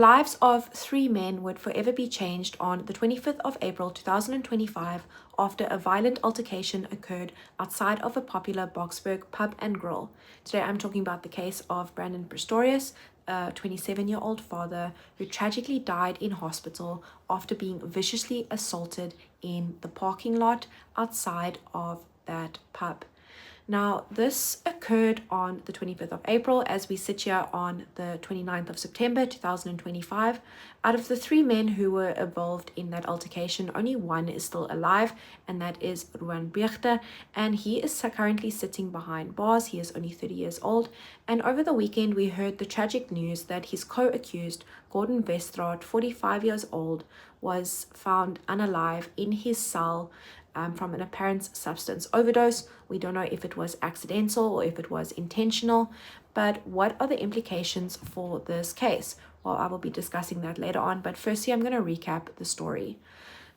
The lives of 3 men would forever be changed on the 25th of April 2025 after a violent altercation occurred outside of a popular Boksburg pub and grill. Today I'm talking about the case of Brandon Pretorius, a 27-year-old father who tragically died in hospital after being viciously assaulted in the parking lot outside of that pub. Now, this occurred on the 25th of April as we sit here on the 29th of September 2025. Out of the 3 men who were involved in that altercation, only one is still alive, and that is Gordon Westraad, and he is currently sitting behind bars. He is only 30 years old, and over the weekend we heard the tragic news that his co-accused, Gordon Westraad, 45 years old, was found unalive in his cell from an apparent substance overdose. We don't know if it was accidental or if it was intentional, but what are the implications for this case? Well, I will be discussing that later on, but firstly, I'm going to recap the story.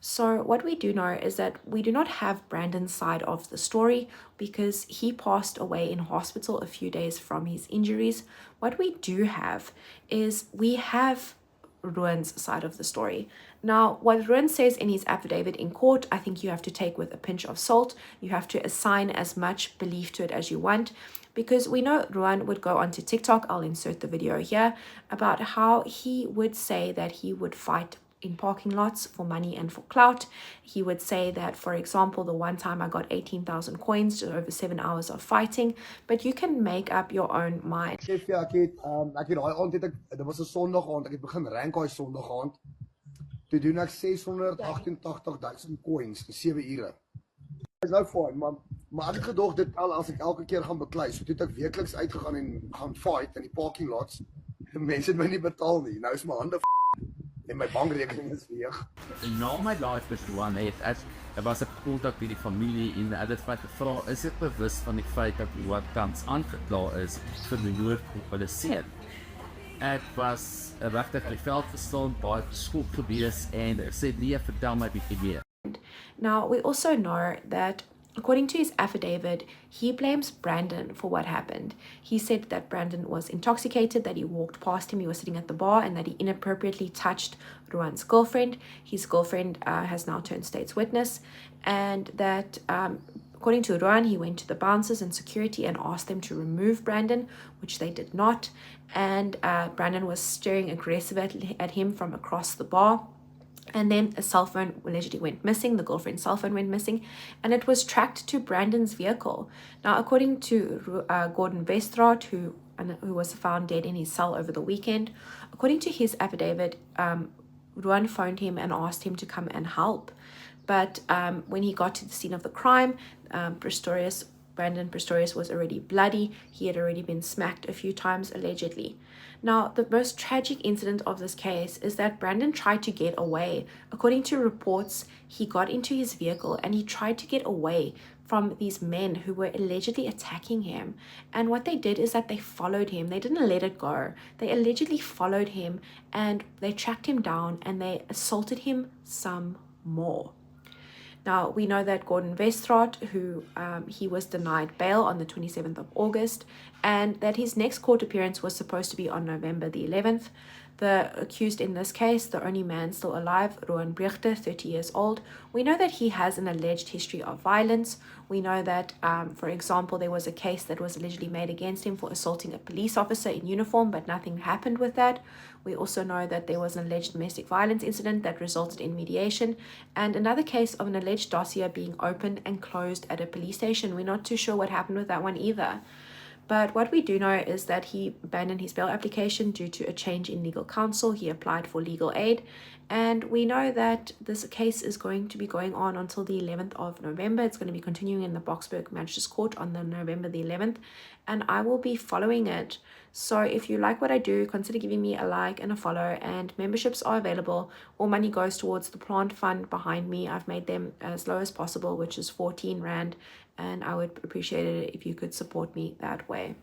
So what we do know is that we do not have Brandon's side of the story because he passed away in hospital a few days from his injuries. What we do have is we have Ruan's side of the story. Now, what Ruan says in his affidavit in court, I think you have to take with a pinch of salt. You have to assign as much belief to it as you want, because we know Ruan would go onto TikTok, I'll insert the video here, about how he would say that he would fight in parking lots for money and for clout. He would say that, for example, the one time I got 18,000 coins to over 7 hours of fighting, but you can make up your own mind. Ek het daai aand het ek, dit was 'n Sondag aand, ek het begin rank daai Sondag aand. Toe doen ek 688,000 coins in 7 ure. Is nou fyn, maar ek het gedog dit al as ek elke keer gaan beklei. So toe het ek weekliks uitgegaan en gaan fight in die parking lots. Mense het my nie betaal nie. Nou is my hande en my bankrekening is leeg. Na my life met Ruan was 'n kontak met die familie en hulle het my gevra, is dit bewus van die feit dat Ruan tans aangekla is vir die moord op hulle seun? Ek was regtig op die veld gestaan, baie geskok gewees en sê nee, vertel my bietjie meer. Now, we also know that according to his affidavit, he blames Brandon for what happened. He said that Brandon was intoxicated, that he walked past him, he was sitting at the bar, and that he inappropriately touched Ruan's girlfriend. His girlfriend has now turned state's witness, and that according to Ruan, he went to the bouncers and security and asked them to remove Brandon, which they did not, and Brandon was staring aggressively at him from across the bar. And then a cell phone allegedly went missing. The girlfriend's cell phone went missing, and it was tracked to Brandon's vehicle. Now, according to Gordon Westraad, who was found dead in his cell over the weekend, according to his affidavit, Ruan phoned him and asked him to come and help. But when he got to the scene of the crime, Brandon Pretorius was already bloody. He had already been smacked a few times, allegedly. Now, the most tragic incident of this case is that Brandon tried to get away. According to reports, he got into his vehicle and he tried to get away from these men who were allegedly attacking him. And what they did is that they followed him. They didn't let it go. They allegedly followed him and they tracked him down and they assaulted him some more. Now, we know that Gordon Westraad, who he was denied bail on the 27th of August, and that his next court appearance was supposed to be on November the 11th. The accused in this case, the only man still alive, Gordon Westraad, 30 years old, we know that he has an alleged history of violence. We know that, for example, there was a case that was allegedly made against him for assaulting a police officer in uniform, but nothing happened with that. We also know that there was an alleged domestic violence incident that resulted in mediation, and another case of an alleged dossier being opened and closed at a police station. We're not too sure what happened with that one either. But what we do know is that he abandoned his bail application due to a change in legal counsel. He applied for legal aid. And we know that this case is going to be going on until the 11th of November. It's going to be continuing in the Boksburg Magistrates Court on the November the 11th. And I will be following it. So if you like what I do, consider giving me a like and a follow. And memberships are available. All money goes towards the plant fund behind me. I've made them as low as possible, which is 14 Rand. And I would appreciate it if you could support me that way.